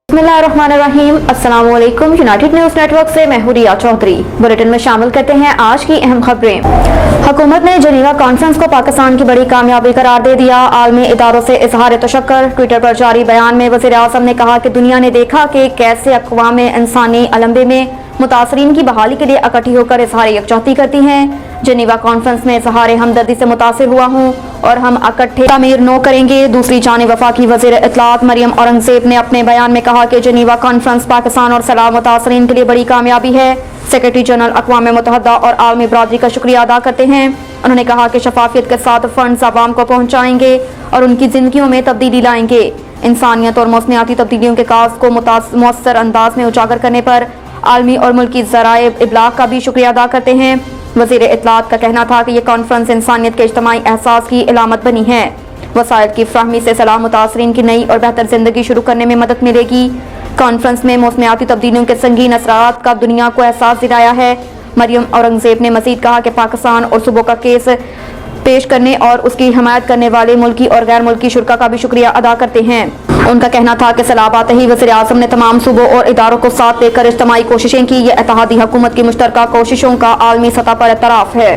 बिस्मिल्लाहिर्रहमानिर्रहीम। अस्सलाम वालेकुम। यूनाइटेड न्यूज़ नेटवर्क से मैं हूं रिया चौधरी। बुलेटिन में शामिल करते हैं आज की अहम खबरें। हुकूमत ने जनीवा कॉन्फ्रेंस को पाकिस्तान की बड़ी कामयाबी करार दे दिया। आलमी इदारों से इजहार तशक्कुर। ट्विटर पर जारी बयान में वज़ीर आज़म ने कहा कि दुनिया ने देखा कि कैसे अक़वाम इंसानी अलम्बे में मुतासरीन की बहाली के लिए इकट्ठी होकर इजहार यकजहती करती हैं। जनीवा कॉन्फ्रेंस में इजहार हमदर्दी से मुतासिर हुआ हूँ और हम इकट्ठे तामीर नो करेंगे। दूसरी जानिब वफाकी वज़ीर इत्तलात मरियम औरंगज़ेब ने अपने बयान में कहा कि जनीवा कॉन्फ्रेंस पाकिस्तान और सलाह मुतासरीन के लिए बड़ी कामयाबी है। सेक्रेटरी जनरल अक़वाम मुत्तहिदा और आलमी बरादरी का शुक्रिया अदा करते हैं। उन्होंने कहा कि शफाफियत के साथ फंड्स आवाम को पहुँचाएंगे और उनकी जिंदगियों में तब्दीली लाएंगे। इंसानियत और मौसमियाती तब्दीलियों के काज को मौसर अंदाज में उजागर करने पर आलमी और मुल्की ज़राए इबलाग का भी शुक्रिया अदा करते हैं। वज़ीर इत्तलात का कहना था कि यह कॉन्फ्रेंस इंसानियत के इज्तिमाई एहसास की इलामत बनी है। वसाइल की फ्राहमी से सलाह मुतासरीन की नई और बेहतर जिंदगी शुरू करने में मदद मिलेगी। कॉन्फ्रेंस में मौसमियाती तब्दीलियों के संगीन असरात का दुनिया को एहसास दिलाया है। मरियम औरंगज़ेब ने मजीद कहा कि पाकिस्तान और सूबों का केस पेश करने और उसकी हमायत करने वाले मुल्की और गैर मुल्की शुरा का भी शुक्रिया अदा करते हैं। उनका कहना था कि सलाह आते ही वज़ीर आज़म ने तमाम सूबों और इदारों को साथ लेकर इज्तिमाई कोशिशें की। यह इत्तेहादी हुकूमत की मुश्तरका कोशिशों का आलमी सतह पर एतराफ़ है।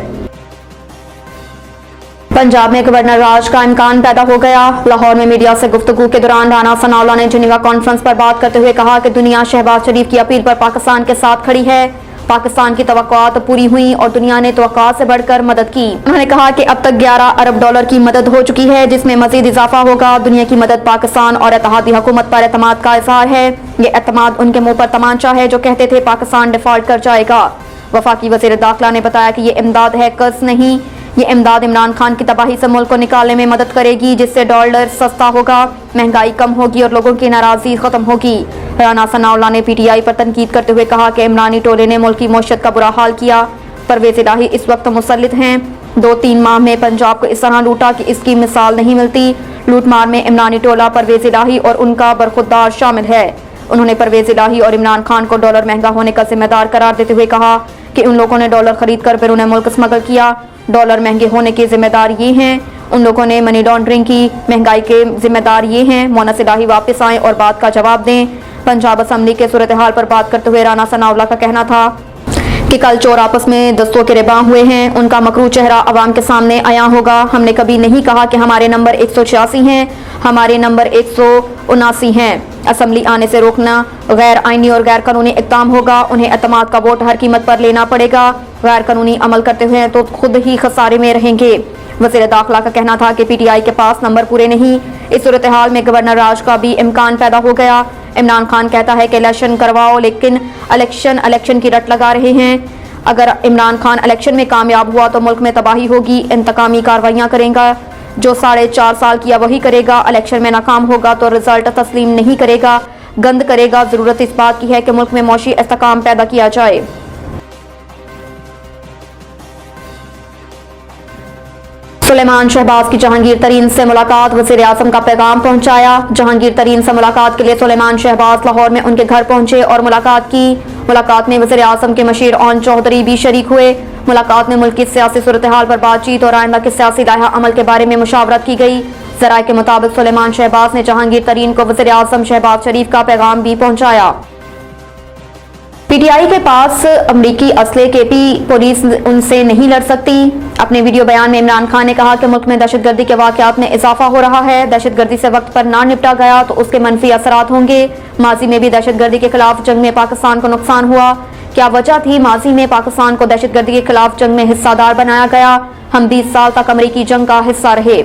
पंजाब में गवर्नर राज का इम्कान पैदा हो गया। लाहौर में मीडिया से गुफ्तगू के दौरान राना सनाउल्लाह ने जनीवा कॉन्फ्रेंस पर बात करते हुए कहा कि दुनिया शहबाज शरीफ की अपील पर पाकिस्तान के साथ खड़ी है। पाकिस्तान की तवक्कुआत पूरी हुई और दुनिया ने तवक्कुआत से बढ़कर मदद की। उन्होंने कहा कि अब तक 11 अरब डॉलर की मदद हो चुकी है, जिसमें मजीद इजाफा होगा। दुनिया की मदद पाकिस्तान और इत्तेहादी हुकूमत पर एतमाद का इजहार है। ये एतमाद उनके मुंह पर तमांचा है जो कहते थे पाकिस्तान डिफॉल्ट कर जाएगा। वफाकी वज़ीर दाखिला ने बताया कि ये इमदाद है, कर्ज नहीं। ये इमदाद इमरान खान की तबाही से मुल्क को निकालने में मदद करेगी, जिससे डॉलर सस्ता होगा, महंगाई कम होगी और लोगों की नाराजगी खत्म होगी। राना सनाउल्लाह ने PTI पर तनकीद करते हुए कहा कि इमरानी टोले ने मुल्क की मईशत का बुरा हाल किया। परवेज़ इलाही इस वक्त मुसल्लित हैं। 2-3 माह में पंजाब को इस तरह लूटा कि इसकी मिसाल नहीं मिलती। लूटमार में इमरानी टोला, परवेज़ इलाही और उनका बरखुरदार शामिल है। उन्होंने परवेज़ इलाही और इमरान खान को डॉलर महंगा होने का जिम्मेदार करार देते हुए कहा कि उन लोगों ने डॉलर खरीद कर बैरून मुल्क स्मगल किया। डॉलर महंगे होने के जिम्मेदार ये हैं। उन लोगों ने मनी लॉन्ड्रिंग की, महंगाई के जिम्मेदार ये हैं। मोहनस इलाही वापस आएँ और बात का जवाब दें। पंजाब असम्बली के सूरत हाल पर बात करते हुए राना सनाउल्लाह का कहना था कि कल चोर आपस में दस्तों के रिबां हुए हैं। उनका मकरू चेहरा अवाम के सामने आया होगा। हमने कभी नहीं कहा कि हमारे नंबर 186 हैं, हमारे नंबर 179 हैं। असम्बली आने से रोकना गैर आईनी और गैर कानूनी इक़दाम होगा। उन्हें एतमाद का वोट हर कीमत पर लेना पड़ेगा। गैर कानूनी अमल करते हुए तो खुद ही खसारे में रहेंगे। वज़ीर दाखिला का कहना था कि PTI के पास नंबर पूरे नहीं। इस सूरत हाल में गवर्नर राज का भी इम्कान पैदा हो गया। इमरान खान कहता है कि इलेक्शन करवाओ, लेकिन इलेक्शन की रट लगा रहे हैं। अगर इमरान खान इलेक्शन में कामयाब हुआ तो मुल्क में तबाही होगी। इंतकामी कार्रवाइयाँ करेगा, जो 4.5 साल किया वही करेगा। इलेक्शन में नाकाम होगा तो रिजल्ट तस्लीम नहीं करेगा, गंद करेगा। ज़रूरत इस बात की है कि मुल्क में मौशी इस्तेकाम पैदा किया जाए। सुलेमान शहबाज की जहांगीर तरीन से मुलाकात। वज़ीर आज़म का पैगाम पहुंचाया। जहांगीर तरीन से मुलाकात के लिए सुलेमान शहबाज लाहौर में उनके घर पहुंचे और मुलाकात की। मुलाकात में वज़ीर आज़म के मशीर ओन चौधरी भी शरीक हुए। मुलाकात में मुल्क की सियासी सूरत हाल पर बातचीत और आइंदा के सियासी लाहा अमल के बारे में मुशावरत की गई। ज़राए के मुताबिक सुलेमान शहबाज ने जहांगीर तरीन को वज़ीर आज़म शहबाज शरीफ का पैगाम भी पहुंचाया। PTI के पास अमरीकी असले के भी पुलिस उनसे नहीं लड़ सकती। अपने वीडियो बयान में इमरान खान ने कहा कि मुल्क में दहशतगर्दी के वाक़यात में इजाफा हो रहा है। दहशतगर्दी से वक्त पर ना निपटा गया तो उसके मनफी असरात होंगे। माजी में भी दहशतगर्दी के खिलाफ जंग में पाकिस्तान को नुकसान हुआ। क्या वजह थी माजी में पाकिस्तान को दहशतगर्दी के खिलाफ जंग में हिस्सादार बनाया गया? हम 20 साल तक अमरीकी जंग का हिस्सा रहे।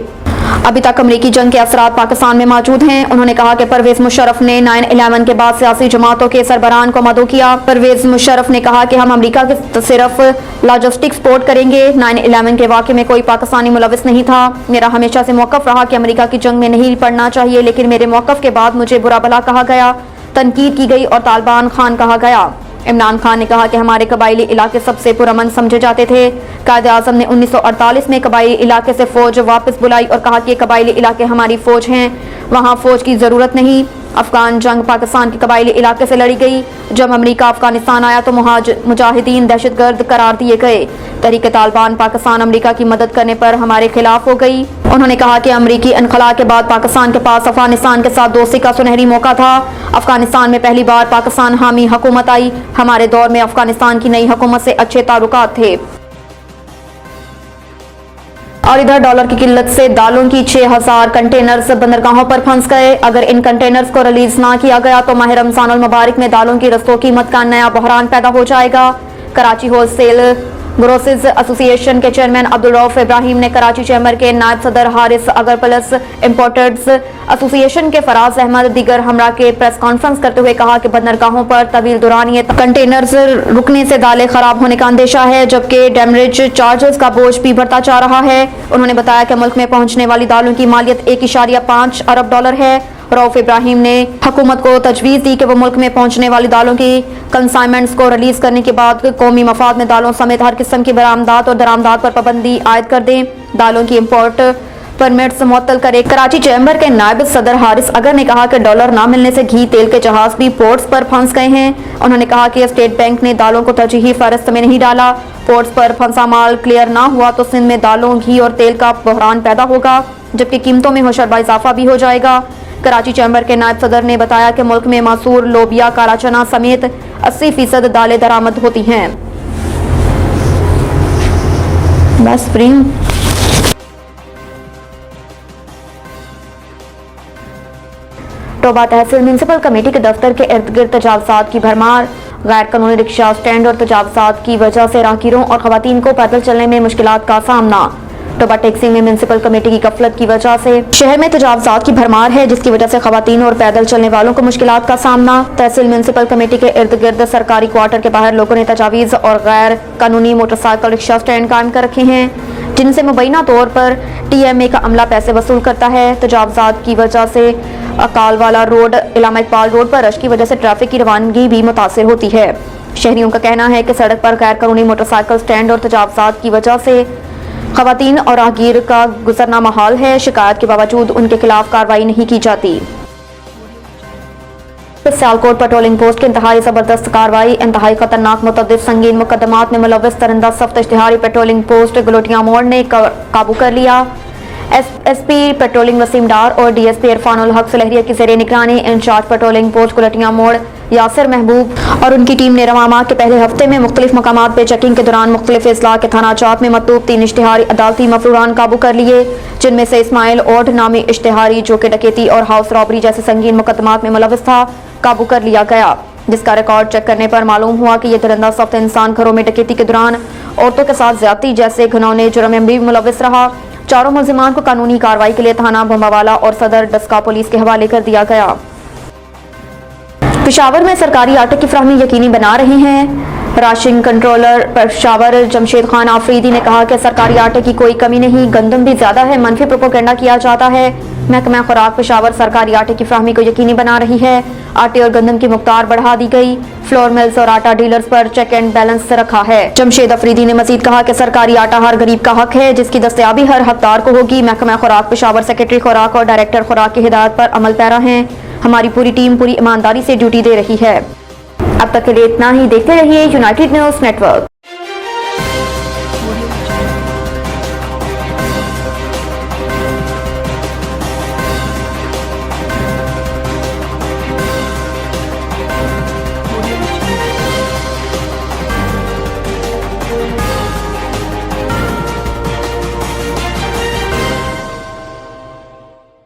अभी तक अमरीकी जंग के असरात पाकिस्तान में मौजूद हैं। उन्होंने कहा कि परवेज मुशर्रफ ने 9/11 के बाद सियासी जमातों के सरबराहान को मदऊ किया। परवेज मुशर्रफ ने कहा कि हम अमरीका के सिर्फ लॉजिस्टिक सपोर्ट करेंगे। 9/11 के वाक़े में कोई पाकिस्तानी मुलविस नहीं था। मेरा हमेशा से मौक़िफ़ रहा कि अमरीका की जंग में नहीं पड़ना चाहिए, लेकिन मेरे मौक़िफ़ के बाद मुझे बुरा भला कहा गया, तनकीद की गई और तालिबान खान कहा गया। इमरान खान ने कहा कि हमारे कबायली इलाके सबसे पुरअमन समझे जाते थे। कायदे आज़म ने 1948 में कबायली इलाके से फौज वापस बुलाई और कहा कि कबायली इलाके हमारी फौज हैं। वहां फौज की जरूरत नहीं। अफगान जंग पाकिस्तान के कबायली इलाके से लड़ी गई। जब अमेरिका अफगानिस्तान आया तो मुजाहिदीन दहशतगर्द करार दिए गए। तहरीक तालिबान पाकिस्तान अमेरिका की मदद करने पर हमारे खिलाफ हो गई। उन्होंने कहा कि अमेरिकी इनखला के बाद पाकिस्तान के पास अफगानिस्तान के साथ दोस्ती का सुनहरी मौका था। अफगानिस्तान में पहली बार पाकिस्तान हामी हुकूमत आई। हमारे दौर में अफगानिस्तान की नई हुकूमत से अच्छे ताल्लुकात थे। और इधर डॉलर की किल्लत से दालों की 6000 कंटेनर्स बंदरगाहों पर फंस गए। अगर इन कंटेनर्स को रिलीज ना किया गया तो माह रमजान अल मुबारक में दालों की रस्तों कीमत का नया बहरान पैदा हो जाएगा। कराची होलसेल ग्रोसर्स एसोसिएशन के चेयरमैन अब्दुल रऊफ इब्राहिम ने कराची चैम्बर के नायब सदर हारिस अगर प्लस इंपोर्टर्स एसोसिएशन के फराज अहमद दीगर हमरा के प्रेस कॉन्फ्रेंस करते हुए कहा कि बंदरगाहों पर तवील दौरान ये कंटेनर्स रुकने से दालें खराब होने का अंदेशा है, जबकि डैमरेज चार्जेस का बोझ भी बढ़ता जा रहा है। उन्होंने बताया कि मुल्क में पहुंचने वाली दालों की मालियत 1.5 अरब डॉलर है। रऊफ इब्राहिम ने हुकूमत को तजवीज़ दी कि वो मुल्क में पहुंचने वाली दालों की कंसाइनमेंट्स को रिलीज करने के बाद कौमी मफाद में दालों समेत हर किस्म की बरामदात और दरामदात पर पाबंदी आयद कर दें। दालों की इम्पोर्ट परमिट्स मुअत्तल करे। कराची चैम्बर के नायब सदर हारिस अगर ने कहा कि डॉलर ना मिलने से घी तेल के जहाज भी पोर्ट्स पर फंस गए हैं। उन्होंने कहा कि स्टेट बैंक ने दालों को तरजीही फहरिस्त में नहीं डाला। पोर्ट्स पर फंसा माल क्लियर ना हुआ तो सिंध में दालों, घी और तेल का बहरान पैदा होगा, जबकि कीमतों में होशरबा इजाफा भी हो जाएगा। कराची चैम्बर के नायब सदर ने बताया कि मुल्क में मसूर, लोबिया, काला चना समेत 80% दालें दरामद होती हैं। बस फ्री टोबा तहसील म्यूनसिपल कमेटी के दफ्तर के इर्द गिर्द तजावजात की भरमार। गैर कानूनी रिक्शा स्टैंड और तजावजात की वजह से राहगीरों और खवातीन को पैदल चलने में मुश्किलात का सामना। टोबा टैक्सी में म्यूनसिपल कमेटी की गफलत की वजह से शहर में तजावजात की भरमार है, जिसकी वजह से खवातीन और पैदल चलने वालों को मुश्किलात का सामना। तहसील म्यूनसिपल कमेटी के इर्द गिर्द सरकारी क्वार्टर के बाहर लोगों ने तजावीज़ और गैर कानूनी मोटरसाइकिल रिक्शा स्टैंड कायम कर रखे हैं, जिनसे मुबैना तौर पर TMA का अमला पैसे वसूल करता है। तजावजात की वजह से अकालवाला रोड, इलामा इकबाल रोड पर रश की वजह से ट्रैफिक की रवानगी भी मुतासिर होती है। शहरियों का कहना है कि सड़क पर गैर कानूनी मोटरसाइकिल स्टैंड और तजावजात की वजह से खवातीन और राहगीर का गुजरना महाल है। शिकायत के बावजूद उनके खिलाफ कार्रवाई नहीं की जाती। सियालकोट पेट्रोलिंग पोस्ट की इंतहाई जबरदस्त कार्रवाई। इंतहाई खतरनाक मुतअद्दिद संगीन मुकदमात में मुलव्वस तरंदा सख्त इश्तिहारी पेट्रोलिंग पोस्ट गलोटिया मोड़ ने काबू कर लिया। SP पेट्रोलिंग वसीम डार और DSP इरफानुल हक सुलहरिया की ज़ेरे निगरानी इंचार्ज पेट्रोलिंग पोस्ट गलोटिया मोड़ यासिर महबूब और उनकी टीम ने रवां माह के पहले हफ्ते में मुख्तलिफ मकामात पर चेकिंग के दौरान मुख्तलिफ इजला के थाना जात में मतलूब 3 इश्तिहारी अदालती मफरूरान काबू कर लिए, जिनमें से इस्माइल ओढ़ नामी इश्तिहारी जो कि डकैती और हाउस रॉबरी जैसे संगीन मुकदमात में मुलव्वस था, काबू कर लिया गया, जिसका रिकॉर्ड चेक करने पर मालूम हुआ कि यह दरिंदा सख्त इंसान घरों में डकैती के दौरान औरतों के साथ ज्यादती जैसे घिनौने जुर्म में भी मुलव्वस रहा। चारों मुल्जिमान को कानूनी कार्रवाई के लिए थाना बम्बावाला और सदर डस्का पुलिस के हवाले कर दिया गया। पेशावर में सरकारी आटे की फराहमी यकीनी बना रहे हैं। राशन कंट्रोलर पेशावर जमशेद खान आफरीदी ने कहा कि सरकारी आटे की कोई कमी नहीं, गंदम भी ज्यादा है, मनफी प्रोपेगेंडा किया जाता है। महकमा खुराक पेशावर सरकारी आटे की फराहमी को यकीनी बना रही है। आटे और गंदम की मुकदार बढ़ा दी गई। फ्लोर मिल्स और आटा डीलर्स पर चेक एंड बैलेंस रखा है। जमशेद अफरीदी ने मजीद कहा कि सरकारी आटा हर गरीब का हक है, जिसकी दस्तयाबी हर हकदार को होगी। महकमा खुराक पेशावर सेक्रेटरी खुराक और डायरेक्टर खुराक की हिदायत पर अमल पैरा हैं। हमारी पूरी टीम पूरी ईमानदारी से ड्यूटी दे रही है। अब तक के लिए इतना ही। देखते रहिए यूनाइटेड न्यूज़ नेटवर्क।